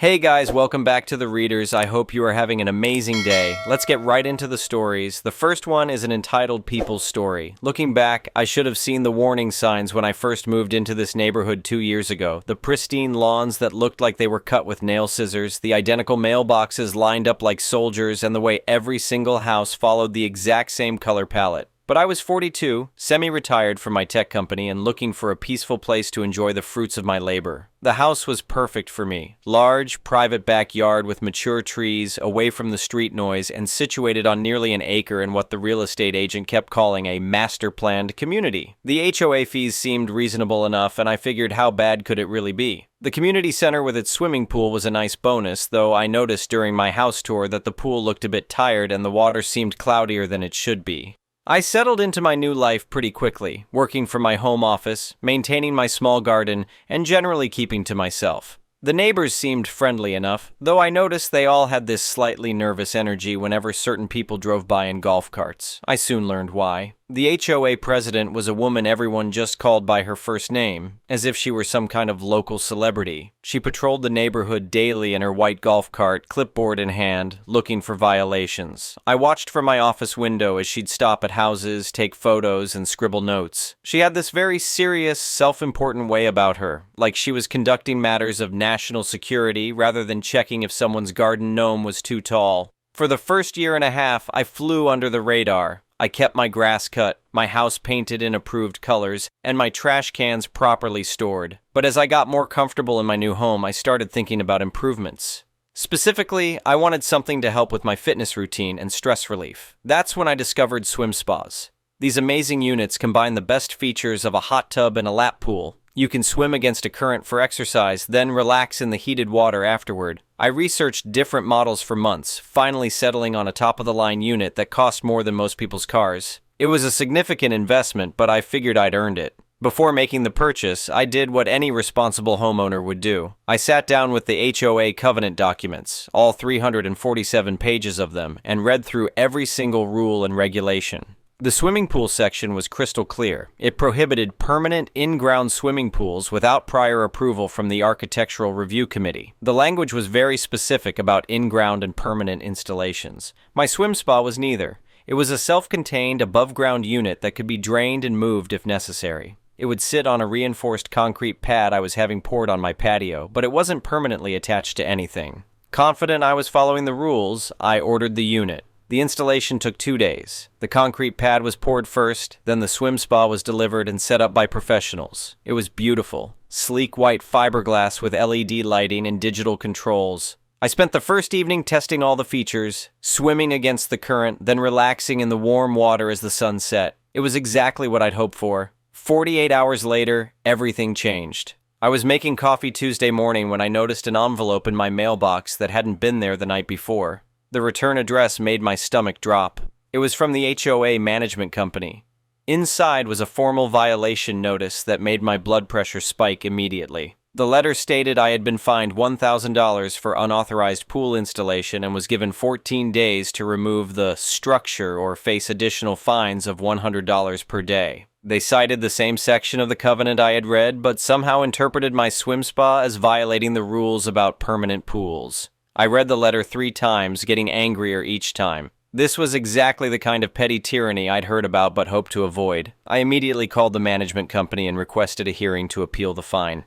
Hey guys, welcome back to The Readers. I hope you are having an amazing day. Let's get right into the stories. The first one is an entitled people's story. Looking back, I should have seen the warning signs when I first moved into this neighborhood 2 years ago. The pristine lawns that looked like they were cut with nail scissors, the identical mailboxes lined up like soldiers, and the way every single house followed the exact same color palette. But I was 42, semi-retired from my tech company, and looking for a peaceful place to enjoy the fruits of my labor. The house was perfect for me. Large, private backyard with mature trees, away from the street noise, and situated on nearly an acre in what the real estate agent kept calling a master-planned community. The HOA fees seemed reasonable enough, and I figured how bad could it really be? The community center with its swimming pool was a nice bonus, though I noticed during my house tour that the pool looked a bit tired and the water seemed cloudier than it should be. I settled into my new life pretty quickly, working from my home office, maintaining my small garden, and generally keeping to myself. The neighbors seemed friendly enough, though I noticed they all had this slightly nervous energy whenever certain people drove by in golf carts. I soon learned why. The HOA president was a woman everyone just called by her first name, as if she were some kind of local celebrity. She patrolled the neighborhood daily in her white golf cart, clipboard in hand, looking for violations. I watched from my office window as she'd stop at houses, take photos, and scribble notes. She had this very serious, self-important way about her, like she was conducting matters of national security rather than checking if someone's garden gnome was too tall. For the first year and a half, I flew under the radar. I kept my grass cut, my house painted in approved colors, and my trash cans properly stored. But as I got more comfortable in my new home, I started thinking about improvements. Specifically, I wanted something to help with my fitness routine and stress relief. That's when I discovered swim spas. These amazing units combine the best features of a hot tub and a lap pool. You can swim against a current for exercise, then relax in the heated water afterward. I researched different models for months, finally settling on a top-of-the-line unit that cost more than most people's cars. It was a significant investment, but I figured I'd earned it. Before making the purchase, I did what any responsible homeowner would do. I sat down with the HOA covenant documents, all 347 pages of them, and read through every single rule and regulation. The swimming pool section was crystal clear. It prohibited permanent in-ground swimming pools without prior approval from the Architectural Review Committee. The language was very specific about in-ground and permanent installations. My swim spa was neither. It was a self-contained, above-ground unit that could be drained and moved if necessary. It would sit on a reinforced concrete pad I was having poured on my patio, but it wasn't permanently attached to anything. Confident I was following the rules, I ordered the unit. The installation took 2 days. The concrete pad was poured first, then the swim spa was delivered and set up by professionals. It was beautiful. Sleek white fiberglass with LED lighting and digital controls. I spent the first evening testing all the features, swimming against the current, then relaxing in the warm water as the sun set. It was exactly what I'd hoped for. 48 hours later, everything changed. I was making coffee Tuesday morning when I noticed an envelope in my mailbox that hadn't been there the night before. The return address made my stomach drop. It was from the HOA management company. Inside was a formal violation notice that made my blood pressure spike immediately. The letter stated I had been fined $1,000 for unauthorized pool installation and was given 14 days to remove the structure or face additional fines of $100 per day. They cited the same section of the covenant I had read, but somehow interpreted my swim spa as violating the rules about permanent pools. I read the letter 3 times, getting angrier each time. This was exactly the kind of petty tyranny I'd heard about but hoped to avoid. I immediately called the management company and requested a hearing to appeal the fine.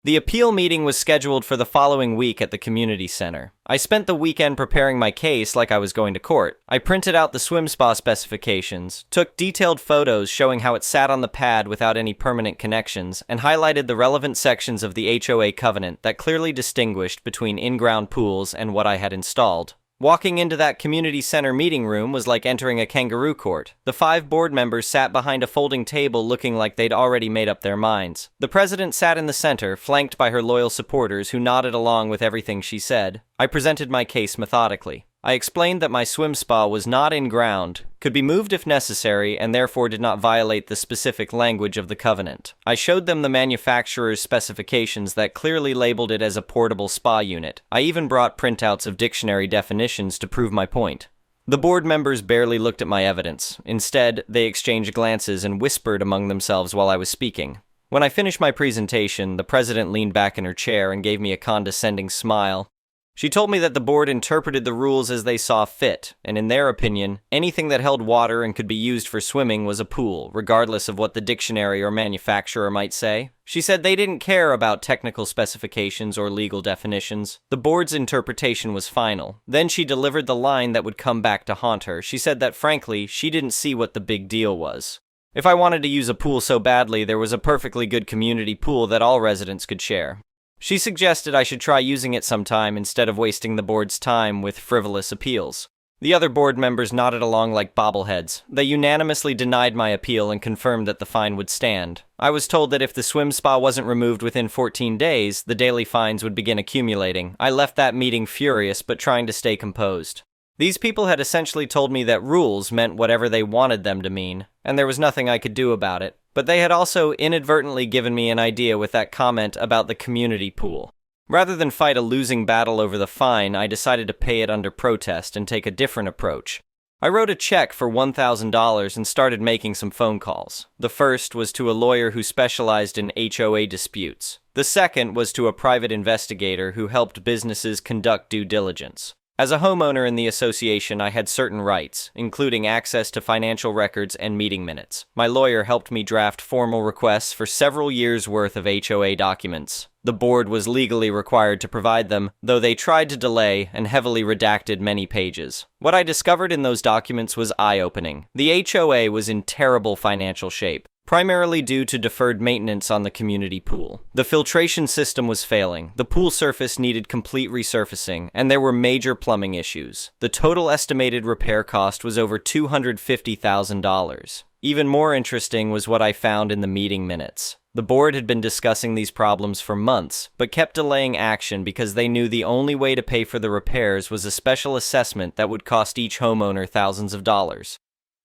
The appeal meeting was scheduled for the following week at the community center. I spent the weekend preparing my case like I was going to court. I printed out the swim spa specifications, took detailed photos showing how it sat on the pad without any permanent connections, and highlighted the relevant sections of the HOA covenant that clearly distinguished between in-ground pools and what I had installed. Walking into that community center meeting room was like entering a kangaroo court. The 5 board members sat behind a folding table looking like they'd already made up their minds. The president sat in the center, flanked by her loyal supporters who nodded along with everything she said. I presented my case methodically. I explained that my swim spa was not in ground, could be moved if necessary, and therefore did not violate the specific language of the covenant. I showed them the manufacturer's specifications that clearly labeled it as a portable spa unit. I even brought printouts of dictionary definitions to prove my point. The board members barely looked at my evidence. Instead, they exchanged glances and whispered among themselves while I was speaking. When I finished my presentation, the president leaned back in her chair and gave me a condescending smile. She told me that the board interpreted the rules as they saw fit, and in their opinion, anything that held water and could be used for swimming was a pool, regardless of what the dictionary or manufacturer might say. She said they didn't care about technical specifications or legal definitions. The board's interpretation was final. Then she delivered the line that would come back to haunt her. She said that, frankly, she didn't see what the big deal was. If I wanted to use a pool so badly, there was a perfectly good community pool that all residents could share. She suggested I should try using it sometime instead of wasting the board's time with frivolous appeals. The other board members nodded along like bobbleheads. They unanimously denied my appeal and confirmed that the fine would stand. I was told that if the swim spa wasn't removed within 14 days, the daily fines would begin accumulating. I left that meeting furious but trying to stay composed. These people had essentially told me that rules meant whatever they wanted them to mean, and there was nothing I could do about it. But they had also inadvertently given me an idea with that comment about the community pool. Rather than fight a losing battle over the fine, I decided to pay it under protest and take a different approach. I wrote a check for $1,000 and started making some phone calls. The first was to a lawyer who specialized in HOA disputes. The second was to a private investigator who helped businesses conduct due diligence. As a homeowner in the association, I had certain rights, including access to financial records and meeting minutes. My lawyer helped me draft formal requests for several years' worth of HOA documents. The board was legally required to provide them, though they tried to delay and heavily redacted many pages. What I discovered in those documents was eye-opening. The HOA was in terrible financial shape, primarily due to deferred maintenance on the community pool. The filtration system was failing, the pool surface needed complete resurfacing, and there were major plumbing issues. The total estimated repair cost was over $250,000. Even more interesting was what I found in the meeting minutes. The board had been discussing these problems for months, but kept delaying action because they knew the only way to pay for the repairs was a special assessment that would cost each homeowner thousands of dollars.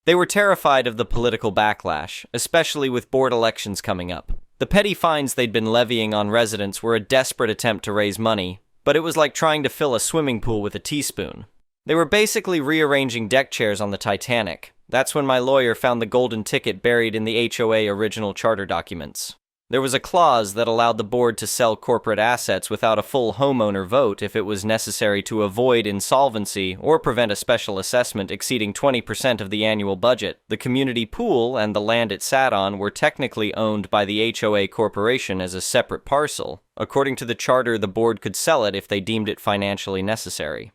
They were terrified of the political backlash, especially with board elections coming up. The petty fines they'd been levying on residents were a desperate attempt to raise money, but it was like trying to fill a swimming pool with a teaspoon. They were basically rearranging deck chairs on the Titanic. That's when my lawyer found the golden ticket buried in the HOA original charter documents. There was a clause that allowed the board to sell corporate assets without a full homeowner vote if it was necessary to avoid insolvency or prevent a special assessment exceeding 20% of the annual budget. The community pool and the land it sat on were technically owned by the HOA corporation as a separate parcel. According to the charter, the board could sell it if they deemed it financially necessary.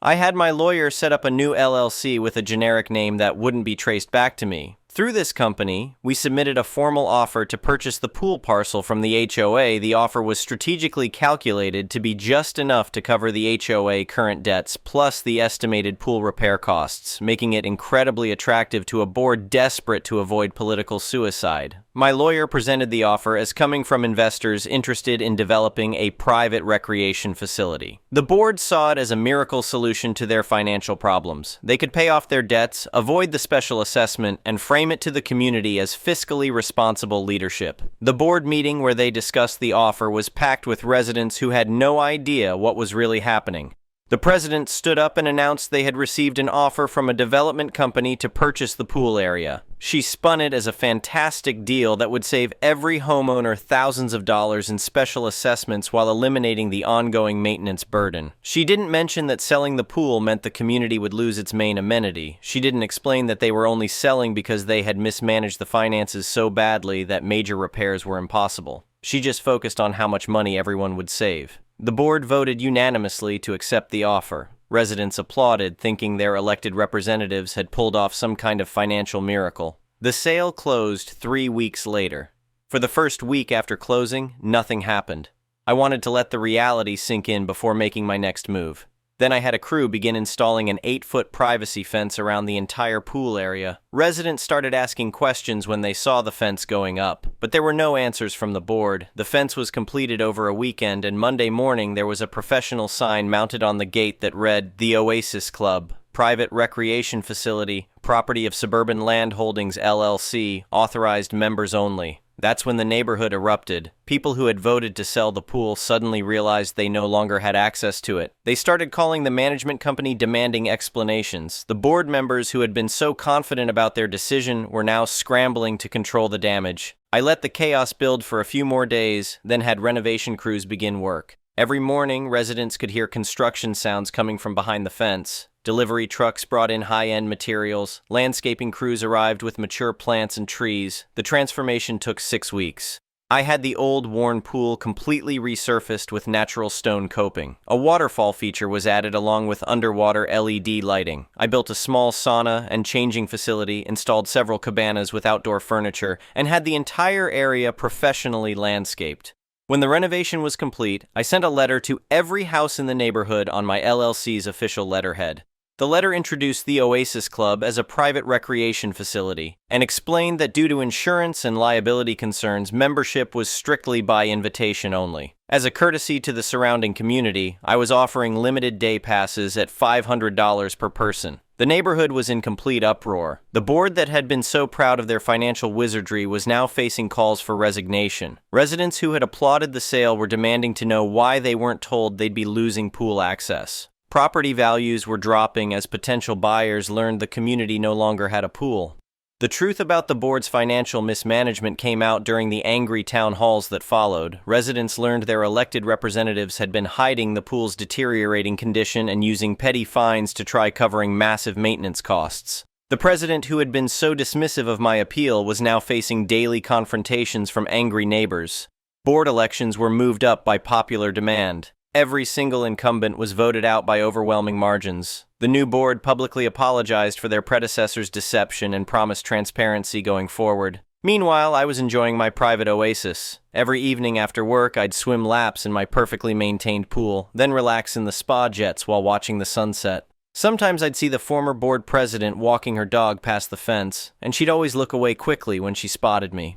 I had my lawyer set up a new LLC with a generic name that wouldn't be traced back to me. Through this company, we submitted a formal offer to purchase the pool parcel from the HOA. The offer was strategically calculated to be just enough to cover the HOA current debts plus the estimated pool repair costs, making it incredibly attractive to a board desperate to avoid political suicide. My lawyer presented the offer as coming from investors interested in developing a private recreation facility. The board saw it as a miracle solution to their financial problems. They could pay off their debts, avoid the special assessment, and frame it to the community as fiscally responsible leadership. The board meeting where they discussed the offer was packed with residents who had no idea what was really happening. The president stood up and announced they had received an offer from a development company to purchase the pool area. She spun it as a fantastic deal that would save every homeowner thousands of dollars in special assessments while eliminating the ongoing maintenance burden. She didn't mention that selling the pool meant the community would lose its main amenity. She didn't explain that they were only selling because they had mismanaged the finances so badly that major repairs were impossible. She just focused on how much money everyone would save. The board voted unanimously to accept the offer. Residents applauded, thinking their elected representatives had pulled off some kind of financial miracle. The sale closed 3 weeks later. For the first week after closing, nothing happened. I wanted to let the reality sink in before making my next move. Then I had a crew begin installing an 8-foot privacy fence around the entire pool area. Residents started asking questions when they saw the fence going up, but there were no answers from the board. The fence was completed over a weekend, and Monday morning there was a professional sign mounted on the gate that read, "The Oasis Club, Private Recreation Facility, Property of Suburban Land Holdings LLC, Authorized Members Only." That's when the neighborhood erupted. People who had voted to sell the pool suddenly realized they no longer had access to it. They started calling the management company demanding explanations. The board members who had been so confident about their decision were now scrambling to control the damage. I let the chaos build for a few more days, then had renovation crews begin work. Every morning, residents could hear construction sounds coming from behind the fence. Delivery trucks brought in high-end materials. Landscaping crews arrived with mature plants and trees. The transformation took 6 weeks. I had the old, worn pool completely resurfaced with natural stone coping. A waterfall feature was added along with underwater LED lighting. I built a small sauna and changing facility, installed several cabanas with outdoor furniture, and had the entire area professionally landscaped. When the renovation was complete, I sent a letter to every house in the neighborhood on my LLC's official letterhead. The letter introduced the Oasis Club as a private recreation facility and explained that due to insurance and liability concerns, membership was strictly by invitation only. As a courtesy to the surrounding community, I was offering limited day passes at $500 per person. The neighborhood was in complete uproar. The board that had been so proud of their financial wizardry was now facing calls for resignation. Residents who had applauded the sale were demanding to know why they weren't told they'd be losing pool access. Property values were dropping as potential buyers learned the community no longer had a pool. The truth about the board's financial mismanagement came out during the angry town halls that followed. Residents learned their elected representatives had been hiding the pool's deteriorating condition and using petty fines to try covering massive maintenance costs. The president, who had been so dismissive of my appeal, was now facing daily confrontations from angry neighbors. Board elections were moved up by popular demand. Every single incumbent was voted out by overwhelming margins. The new board publicly apologized for their predecessor's deception and promised transparency going forward. Meanwhile, I was enjoying my private oasis. Every evening after work, I'd swim laps in my perfectly maintained pool, then relax in the spa jets while watching the sunset. Sometimes I'd see the former board president walking her dog past the fence, and she'd always look away quickly when she spotted me.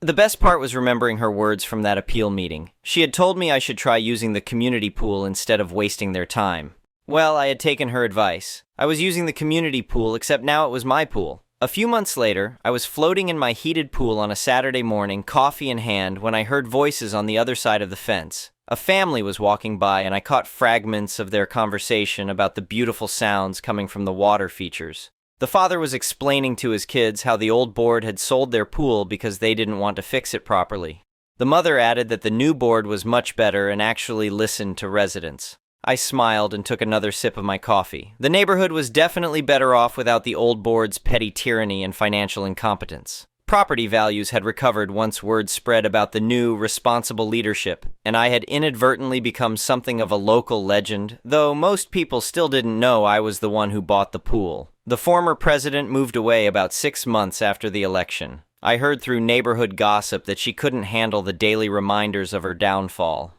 The best part was remembering her words from that appeal meeting. She had told me I should try using the community pool instead of wasting their time. Well, I had taken her advice. I was using the community pool, except now it was my pool. A few months later, I was floating in my heated pool on a Saturday morning, coffee in hand, when I heard voices on the other side of the fence. A family was walking by, and I caught fragments of their conversation about the beautiful sounds coming from the water features. The father was explaining to his kids how the old board had sold their pool because they didn't want to fix it properly. The mother added that the new board was much better and actually listened to residents. I smiled and took another sip of my coffee. The neighborhood was definitely better off without the old board's petty tyranny and financial incompetence. Property values had recovered once word spread about the new, responsible leadership, and I had inadvertently become something of a local legend, though most people still didn't know I was the one who bought the pool. The former president moved away about 6 months after the election. I heard through neighborhood gossip that she couldn't handle the daily reminders of her downfall.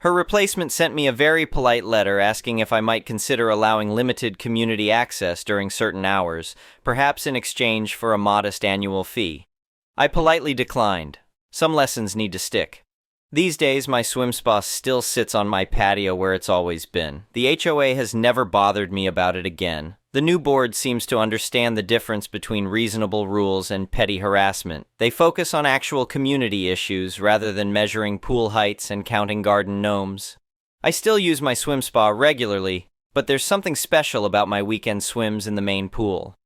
Her replacement sent me a very polite letter asking if I might consider allowing limited community access during certain hours, perhaps in exchange for a modest annual fee. I politely declined. Some lessons need to stick. These days, my swim spa still sits on my patio where it's always been. The HOA has never bothered me about it again. The new board seems to understand the difference between reasonable rules and petty harassment. They focus on actual community issues rather than measuring pool heights and counting garden gnomes. I still use my swim spa regularly, but there's something special about my weekend swims in the main pool.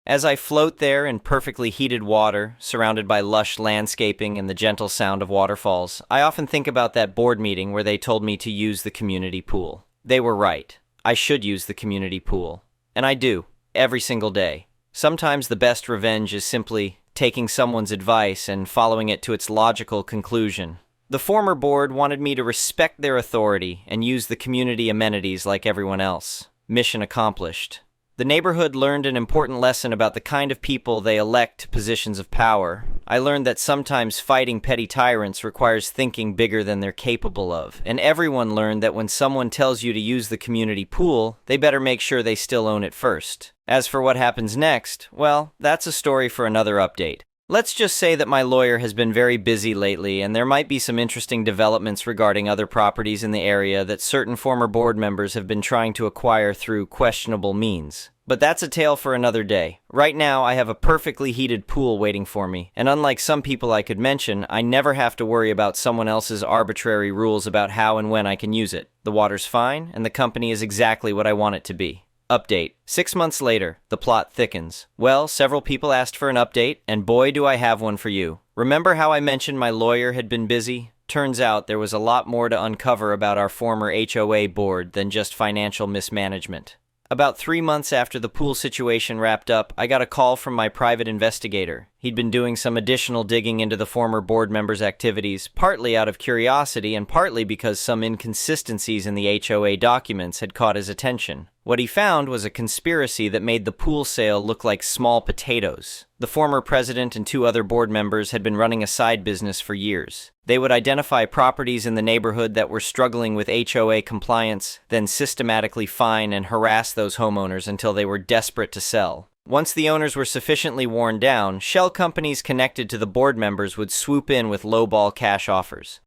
As I float there in perfectly heated water, surrounded by lush landscaping and the gentle sound of waterfalls, I often think about that board meeting where they told me to use the community pool. They were right. I should use the community pool. And I do, every single day. Sometimes the best revenge is simply taking someone's advice and following it to its logical conclusion. The former board wanted me to respect their authority and use the community amenities like everyone else. Mission accomplished. The neighborhood learned an important lesson about the kind of people they elect to positions of power. I learned that sometimes fighting petty tyrants requires thinking bigger than they're capable of. And everyone learned that when someone tells you to use the community pool, they better make sure they still own it first. As for what happens next, well, that's a story for another update. Let's just say that my lawyer has been very busy lately, and there might be some interesting developments regarding other properties in the area that certain former board members have been trying to acquire through questionable means. But that's a tale for another day. Right now, I have a perfectly heated pool waiting for me, and unlike some people I could mention, I never have to worry about someone else's arbitrary rules about how and when I can use it. The water's fine, and the company is exactly what I want it to be. Update. 6 months later, the plot thickens. Well, several people asked for an update, and boy do I have one for you. Remember how I mentioned my lawyer had been busy? Turns out there was a lot more to uncover about our former HOA board than just financial mismanagement. About 3 months after the pool situation wrapped up, I got a call from my private investigator. He'd been doing some additional digging into the former board members' activities, partly out of curiosity and partly because some inconsistencies in the HOA documents had caught his attention. What he found was a conspiracy that made the pool sale look like small potatoes. The former president and 2 other board members had been running a side business for years. They would identify properties in the neighborhood that were struggling with HOA compliance, then systematically fine and harass those homeowners until they were desperate to sell. Once the owners were sufficiently worn down, shell companies connected to the board members would swoop in with lowball cash offers.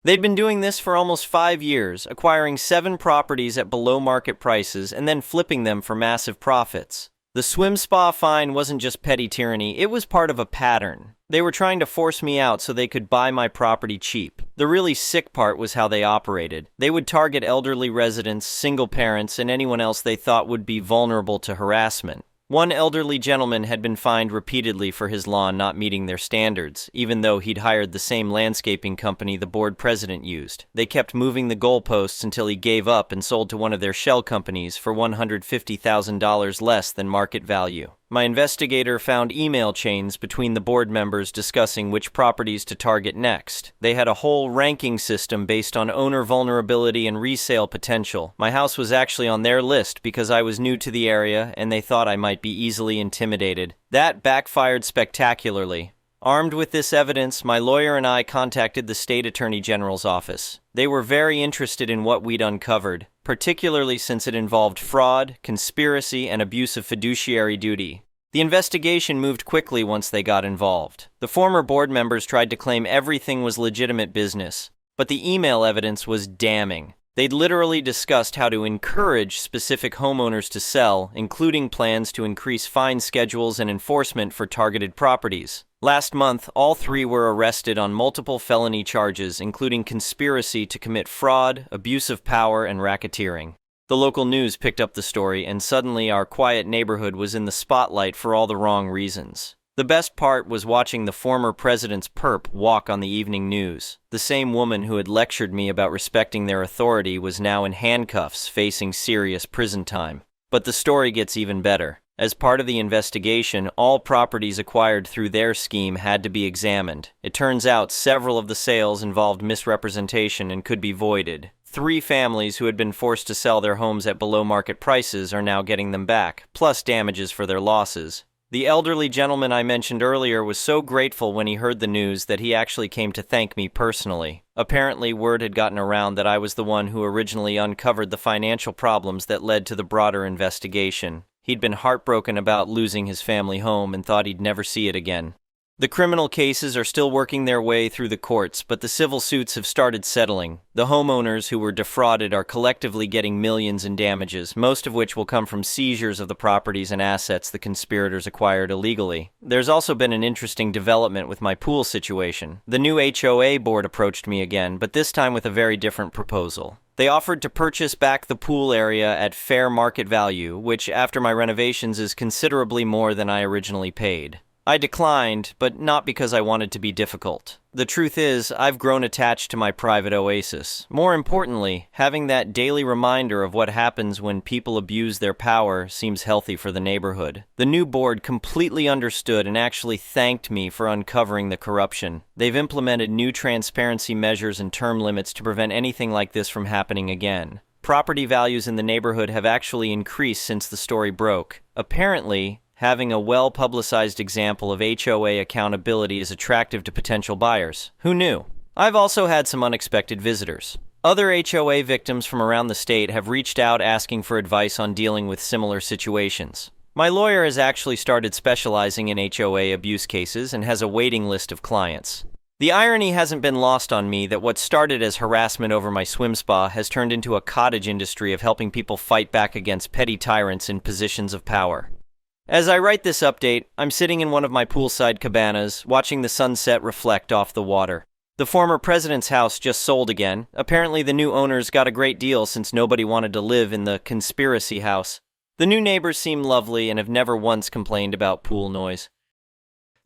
They'd been doing this for almost 5 years, acquiring 7 properties at below-market prices and then flipping them for massive profits. The swim spa fine wasn't just petty tyranny, it was part of a pattern. They were trying to force me out so they could buy my property cheap. The really sick part was how they operated. They would target elderly residents, single parents, and anyone else they thought would be vulnerable to harassment. One elderly gentleman had been fined repeatedly for his lawn not meeting their standards, even though he'd hired the same landscaping company the board president used. They kept moving the goalposts until he gave up and sold to one of their shell companies for $150,000 less than market value. My investigator found email chains between the board members discussing which properties to target next. They had a whole ranking system based on owner vulnerability and resale potential. My house was actually on their list because I was new to the area and they thought I might be easily intimidated. That backfired spectacularly. Armed with this evidence, my lawyer and I contacted the state attorney general's office. They were very interested in what we'd uncovered, particularly since it involved fraud, conspiracy, and abuse of fiduciary duty. The investigation moved quickly once they got involved. The former board members tried to claim everything was legitimate business, but the email evidence was damning. They'd literally discussed how to encourage specific homeowners to sell, including plans to increase fine schedules and enforcement for targeted properties. Last month, all 3 were arrested on multiple felony charges, including conspiracy to commit fraud, abuse of power, and racketeering. The local news picked up the story, and suddenly our quiet neighborhood was in the spotlight for all the wrong reasons. The best part was watching the former president's perp walk on the evening news. The same woman who had lectured me about respecting their authority was now in handcuffs, facing serious prison time. But the story gets even better. As part of the investigation, all properties acquired through their scheme had to be examined. It turns out several of the sales involved misrepresentation and could be voided. 3 families who had been forced to sell their homes at below-market prices are now getting them back, plus damages for their losses. The elderly gentleman I mentioned earlier was so grateful when he heard the news that he actually came to thank me personally. Apparently, word had gotten around that I was the one who originally uncovered the financial problems that led to the broader investigation. He'd been heartbroken about losing his family home and thought he'd never see it again. The criminal cases are still working their way through the courts, but the civil suits have started settling. The homeowners who were defrauded are collectively getting millions in damages, most of which will come from seizures of the properties and assets the conspirators acquired illegally. There's also been an interesting development with my pool situation. The new HOA board approached me again, but this time with a very different proposal. They offered to purchase back the pool area at fair market value, which after my renovations is considerably more than I originally paid. I declined, but not because I wanted to be difficult. The truth is, I've grown attached to my private oasis. More importantly, having that daily reminder of what happens when people abuse their power seems healthy for the neighborhood. The new board completely understood and actually thanked me for uncovering the corruption. They've implemented new transparency measures and term limits to prevent anything like this from happening again. Property values in the neighborhood have actually increased since the story broke. Apparently, having a well-publicized example of HOA accountability is attractive to potential buyers. Who knew? I've also had some unexpected visitors. Other HOA victims from around the state have reached out asking for advice on dealing with similar situations. My lawyer has actually started specializing in HOA abuse cases and has a waiting list of clients. The irony hasn't been lost on me that what started as harassment over my swim spa has turned into a cottage industry of helping people fight back against petty tyrants in positions of power. As I write this update, I'm sitting in one of my poolside cabanas, watching the sunset reflect off the water. The former president's house just sold again. Apparently the new owners got a great deal since nobody wanted to live in the conspiracy house. The new neighbors seem lovely and have never once complained about pool noise.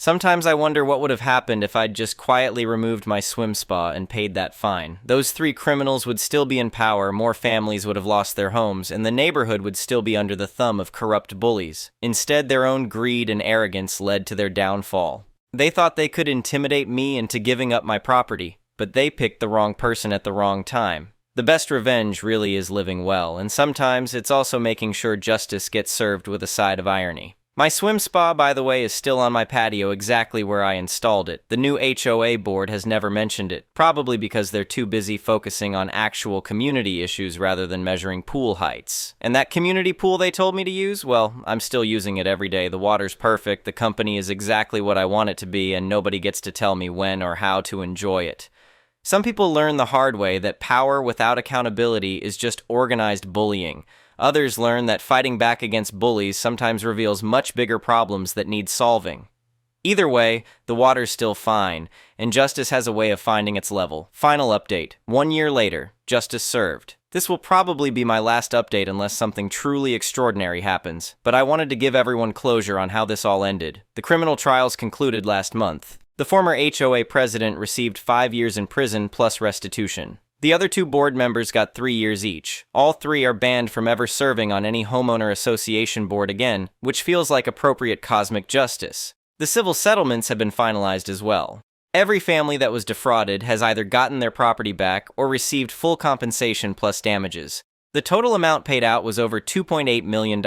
Sometimes I wonder what would have happened if I'd just quietly removed my swim spa and paid that fine. Those 3 criminals would still be in power, more families would have lost their homes, and the neighborhood would still be under the thumb of corrupt bullies. Instead, their own greed and arrogance led to their downfall. They thought they could intimidate me into giving up my property, but they picked the wrong person at the wrong time. The best revenge really is living well, and sometimes it's also making sure justice gets served with a side of irony. My swim spa, by the way, is still on my patio exactly where I installed it. The new HOA board has never mentioned it, probably because they're too busy focusing on actual community issues rather than measuring pool heights. And that community pool they told me to use? Well, I'm still using it every day. The water's perfect, the company is exactly what I want it to be, and nobody gets to tell me when or how to enjoy it. Some people learn the hard way that power without accountability is just organized bullying. Others learn that fighting back against bullies sometimes reveals much bigger problems that need solving. Either way, the water's still fine, and justice has a way of finding its level. Final update. 1 year later, justice served. This will probably be my last update unless something truly extraordinary happens, but I wanted to give everyone closure on how this all ended. The criminal trials concluded last month. The former HOA president received 5 years in prison plus restitution. The other 2 board members got 3 years each. All 3 are banned from ever serving on any homeowner association board again, which feels like appropriate cosmic justice. The civil settlements have been finalized as well. Every family that was defrauded has either gotten their property back or received full compensation plus damages. The total amount paid out was over $2.8 million,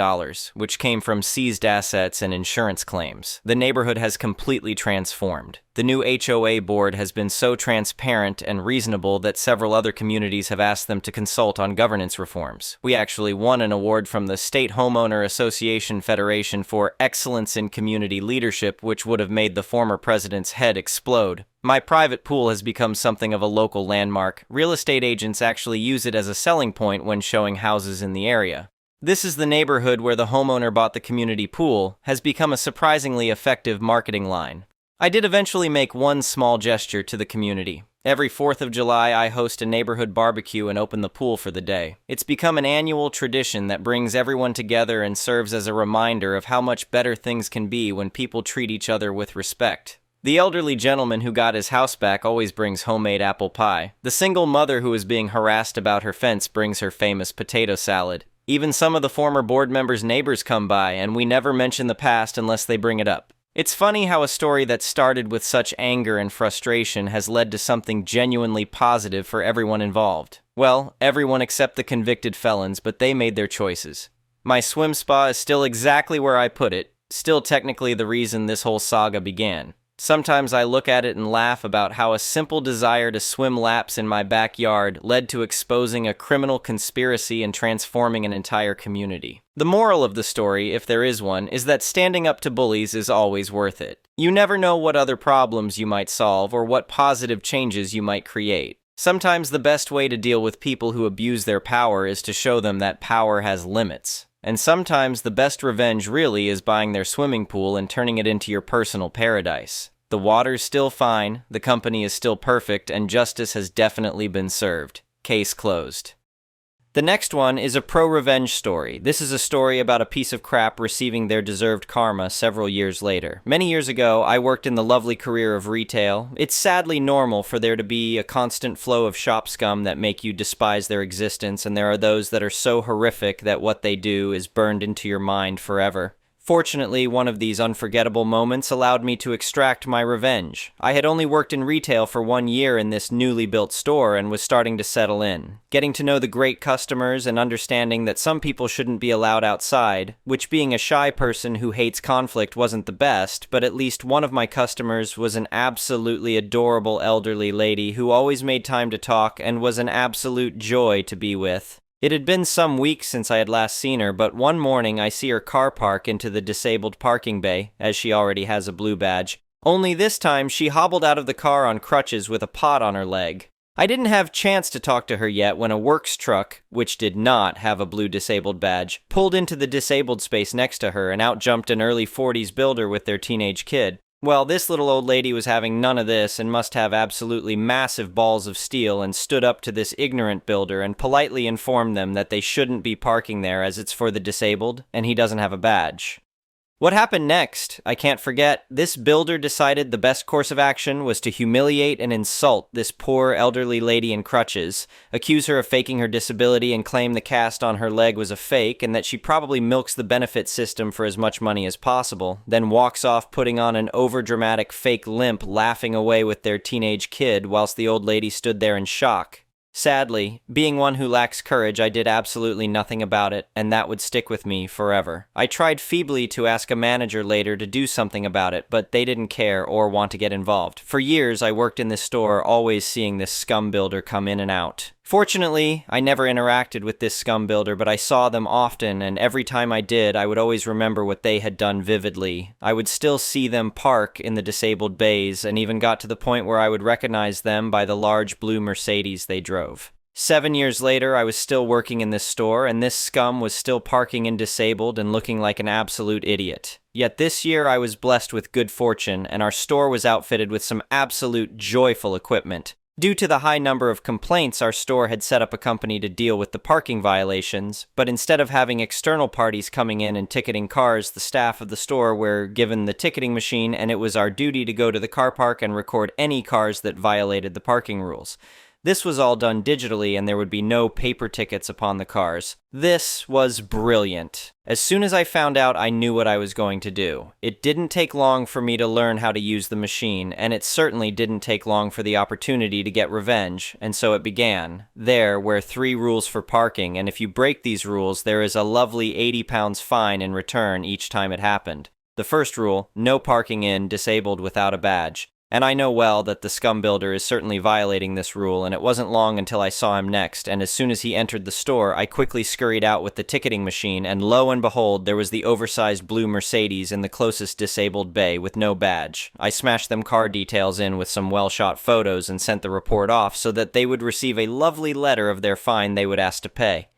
which came from seized assets and insurance claims. The neighborhood has completely transformed. The new HOA board has been so transparent and reasonable that several other communities have asked them to consult on governance reforms. We actually won an award from the State Homeowner Association Federation for Excellence in Community Leadership, which would have made the former president's head explode. My private pool has become something of a local landmark. Real estate agents actually use it as a selling point when showing houses in the area. This is the neighborhood where the homeowner bought the community pool, has become a surprisingly effective marketing line. I did eventually make one small gesture to the community. Every 4th of July, I host a neighborhood barbecue and open the pool for the day. It's become an annual tradition that brings everyone together and serves as a reminder of how much better things can be when people treat each other with respect. The elderly gentleman who got his house back always brings homemade apple pie. The single mother who is being harassed about her fence brings her famous potato salad. Even some of the former board members' neighbors come by, and we never mention the past unless they bring it up. It's funny how a story that started with such anger and frustration has led to something genuinely positive for everyone involved. Well, everyone except the convicted felons, but they made their choices. My swim spa is still exactly where I put it, still technically the reason this whole saga began. Sometimes I look at it and laugh about how a simple desire to swim laps in my backyard led to exposing a criminal conspiracy and transforming an entire community. The moral of the story, if there is one, is that standing up to bullies is always worth it. You never know what other problems you might solve or what positive changes you might create. Sometimes the best way to deal with people who abuse their power is to show them that power has limits. And sometimes the best revenge really is buying their swimming pool and turning it into your personal paradise. The water's still fine, the company is still perfect, and justice has definitely been served. Case closed. The next one is a pro-revenge story. This is a story about a piece of crap receiving their deserved karma several years later. Many years ago, I worked in the lovely career of retail. It's sadly normal for there to be a constant flow of shop scum that make you despise their existence, and there are those that are so horrific that what they do is burned into your mind forever. Fortunately, one of these unforgettable moments allowed me to extract my revenge. I had only worked in retail for 1 year in this newly built store and was starting to settle in. Getting to know the great customers and understanding that some people shouldn't be allowed outside, which being a shy person who hates conflict wasn't the best, but at least one of my customers was an absolutely adorable elderly lady who always made time to talk and was an absolute joy to be with. It had been some weeks since I had last seen her, but one morning I see her car park into the disabled parking bay, as she already has a blue badge. Only this time she hobbled out of the car on crutches with a pot on her leg. I didn't have chance to talk to her yet when a works truck, which did not have a blue disabled badge, pulled into the disabled space next to her and out jumped an early 40s builder with their teenage kid. Well, this little old lady was having none of this and must have absolutely massive balls of steel and stood up to this ignorant builder and politely informed them that they shouldn't be parking there as it's for the disabled and he doesn't have a badge. What happened next? I can't forget. This builder decided the best course of action was to humiliate and insult this poor elderly lady in crutches, accuse her of faking her disability and claim the cast on her leg was a fake and that she probably milks the benefit system for as much money as possible, then walks off putting on an overdramatic fake limp, laughing away with their teenage kid whilst the old lady stood there in shock. Sadly, being one who lacks courage, I did absolutely nothing about it, and that would stick with me forever. I tried feebly to ask a manager later to do something about it, but they didn't care or want to get involved. For years, I worked in this store, always seeing this scum builder come in and out. Fortunately, I never interacted with this scum builder, but I saw them often, and every time I did, I would always remember what they had done vividly. I would still see them park in the disabled bays, and even got to the point where I would recognize them by the large blue Mercedes they drove. 7 years later, I was still working in this store, and this scum was still parking in disabled and looking like an absolute idiot. Yet this year, I was blessed with good fortune, and our store was outfitted with some absolute joyful equipment. Due to the high number of complaints, our store had set up a company to deal with the parking violations, but instead of having external parties coming in and ticketing cars, the staff of the store were given the ticketing machine, and it was our duty to go to the car park and record any cars that violated the parking rules. This was all done digitally, and there would be no paper tickets upon the cars. This was brilliant. As soon as I found out, I knew what I was going to do. It didn't take long for me to learn how to use the machine, and it certainly didn't take long for the opportunity to get revenge, and so it began. There were 3 rules for parking, and if you break these rules, there is a lovely £80 fine in return each time it happened. The first rule, no parking in disabled without a badge. And I know well that the scum builder is certainly violating this rule, and it wasn't long until I saw him next, and as soon as he entered the store, I quickly scurried out with the ticketing machine, and lo and behold, there was the oversized blue Mercedes in the closest disabled bay with no badge. I smashed them car details in with some well-shot photos and sent the report off so that they would receive a lovely letter of their fine they would ask to pay.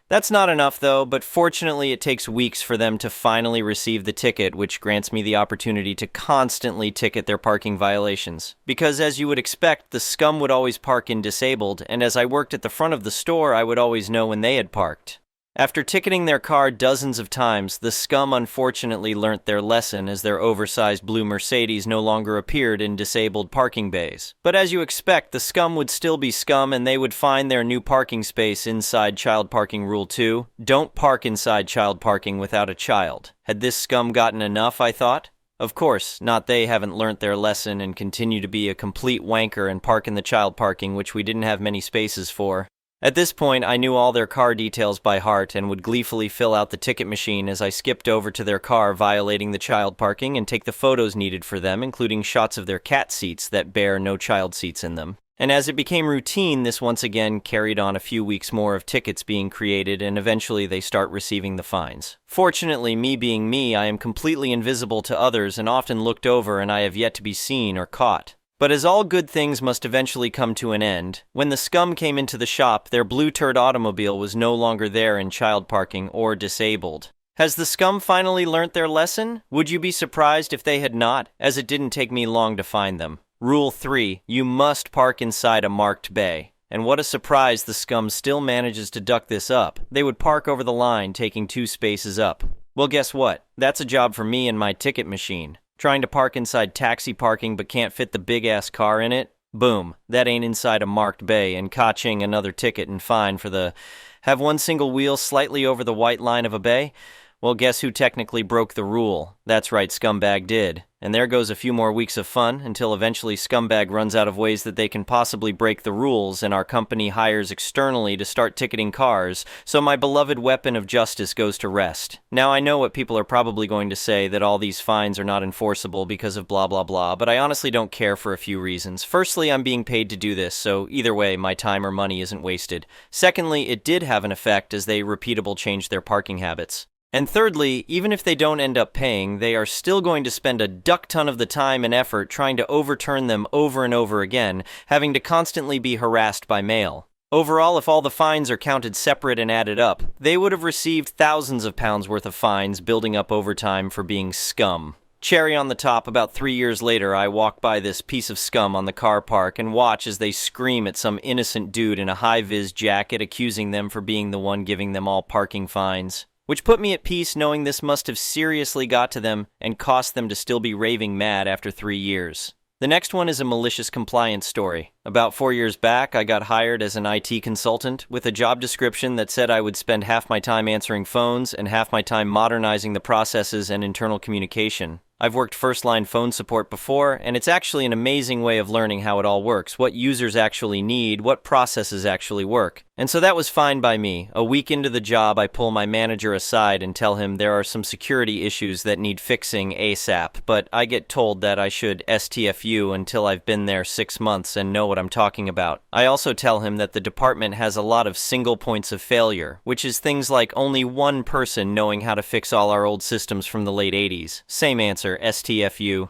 That's not enough, though, but fortunately it takes weeks for them to finally receive the ticket, which grants me the opportunity to constantly ticket their parking violations. Because as you would expect, the scum would always park in disabled, and as I worked at the front of the store, I would always know when they had parked. After ticketing their car dozens of times, the scum unfortunately learnt their lesson as their oversized blue Mercedes no longer appeared in disabled parking bays. But as you expect, the scum would still be scum and they would find their new parking space inside Child Parking Rule 2. Don't park inside child parking without a child. Had this scum gotten enough, I thought? Of course, not they haven't learnt their lesson and continue to be a complete wanker and park in the child parking, which we didn't have many spaces for. At this point, I knew all their car details by heart and would gleefully fill out the ticket machine as I skipped over to their car violating the child parking and take the photos needed for them, including shots of their cat seats that bear no child seats in them. And as it became routine, this once again carried on a few weeks more of tickets being created, and eventually they start receiving the fines. Fortunately, me being me, I am completely invisible to others and often looked over, and I have yet to be seen or caught. But as all good things must eventually come to an end, when the scum came into the shop, their blue turd automobile was no longer there in child parking or disabled. Has the scum finally learnt their lesson? Would you be surprised if they had not, as it didn't take me long to find them. Rule 3, you must park inside a marked bay. And what a surprise, the scum still manages to duck this up. They would park over the line, taking 2 spaces up. Well, guess what? That's a job for me and my ticket machine. Trying to park inside taxi parking but can't fit the big-ass car in it? Boom. That ain't inside a marked bay, and ka-ching another ticket and fine for the have one single wheel slightly over the white line of a bay? Well, guess who technically broke the rule? That's right, scumbag did. And there goes a few more weeks of fun until eventually Scumbag runs out of ways that they can possibly break the rules and our company hires externally to start ticketing cars, so my beloved weapon of justice goes to rest. Now I know what people are probably going to say, that all these fines are not enforceable because of blah blah blah, but I honestly don't care for a few reasons. Firstly, I'm being paid to do this, so either way my time or money isn't wasted. Secondly, it did have an effect as they repeatable changed their parking habits. And thirdly, even if they don't end up paying, they are still going to spend a duck ton of the time and effort trying to overturn them over and over again, having to constantly be harassed by mail. Overall, if all the fines are counted separate and added up, they would have received thousands of pounds worth of fines building up over time for being scum. Cherry on the top, about 3 years later, I walk by this piece of scum on the car park and watch as they scream at some innocent dude in a high-vis jacket accusing them for being the one giving them all parking fines. Which put me at peace knowing this must have seriously got to them and cost them to still be raving mad after 3 years. The next one is a malicious compliance story. About 4 years back, I got hired as an IT consultant with a job description that said I would spend half my time answering phones and half my time modernizing the processes and internal communication. I've worked first-line phone support before, and it's actually an amazing way of learning how it all works, what users actually need, what processes actually work. And so that was fine by me. A week into the job, I pull my manager aside and tell him there are some security issues that need fixing ASAP, but I get told that I should STFU until I've been there 6 months and know what I'm talking about. I also tell him that the department has a lot of single points of failure, which is things like only one person knowing how to fix all our old systems from the late 80s. Same answer. STFU.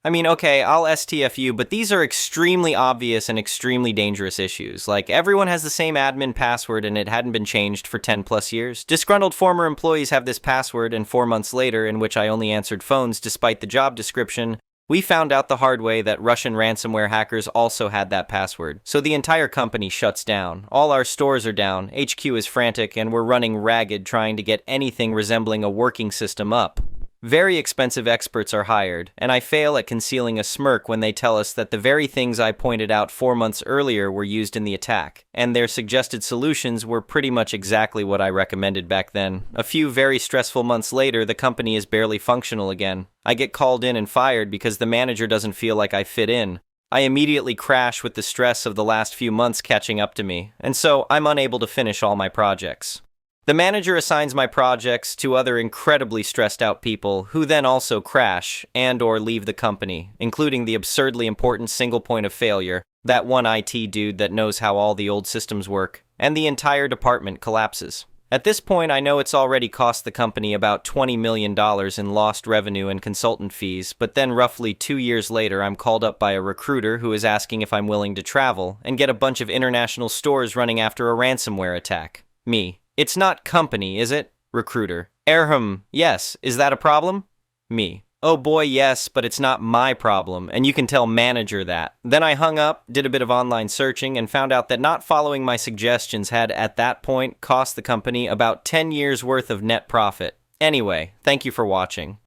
I mean, okay, I'll STFU, but these are extremely obvious and extremely dangerous issues. Like, everyone has the same admin password and it hadn't been changed for 10 plus years. Disgruntled former employees have this password, and 4 months later, in which I only answered phones despite the job description, we found out the hard way that Russian ransomware hackers also had that password. So the entire company shuts down. All our stores are down, HQ is frantic, and we're running ragged trying to get anything resembling a working system up. Very expensive experts are hired, and I fail at concealing a smirk when they tell us that the very things I pointed out 4 months earlier were used in the attack, and their suggested solutions were pretty much exactly what I recommended back then. A few very stressful months later, the company is barely functional again. I get called in and fired because the manager doesn't feel like I fit in. I immediately crash with the stress of the last few months catching up to me, and so I'm unable to finish all my projects. The manager assigns my projects to other incredibly stressed out people who then also crash and or leave the company, including the absurdly important single point of failure, that one IT dude that knows how all the old systems work, and the entire department collapses. At this point, I know it's already cost the company about $20 million in lost revenue and consultant fees, but then roughly 2 years later, I'm called up by a recruiter who is asking if I'm willing to travel and get a bunch of international stores running after a ransomware attack. Me. It's not company, is it? Recruiter. Yes. Is that a problem? Me. Oh boy, yes, but it's not my problem, and you can tell manager that. Then I hung up, did a bit of online searching, and found out that not following my suggestions had, at that point, cost the company about 10 years worth of net profit. Anyway, thank you for watching.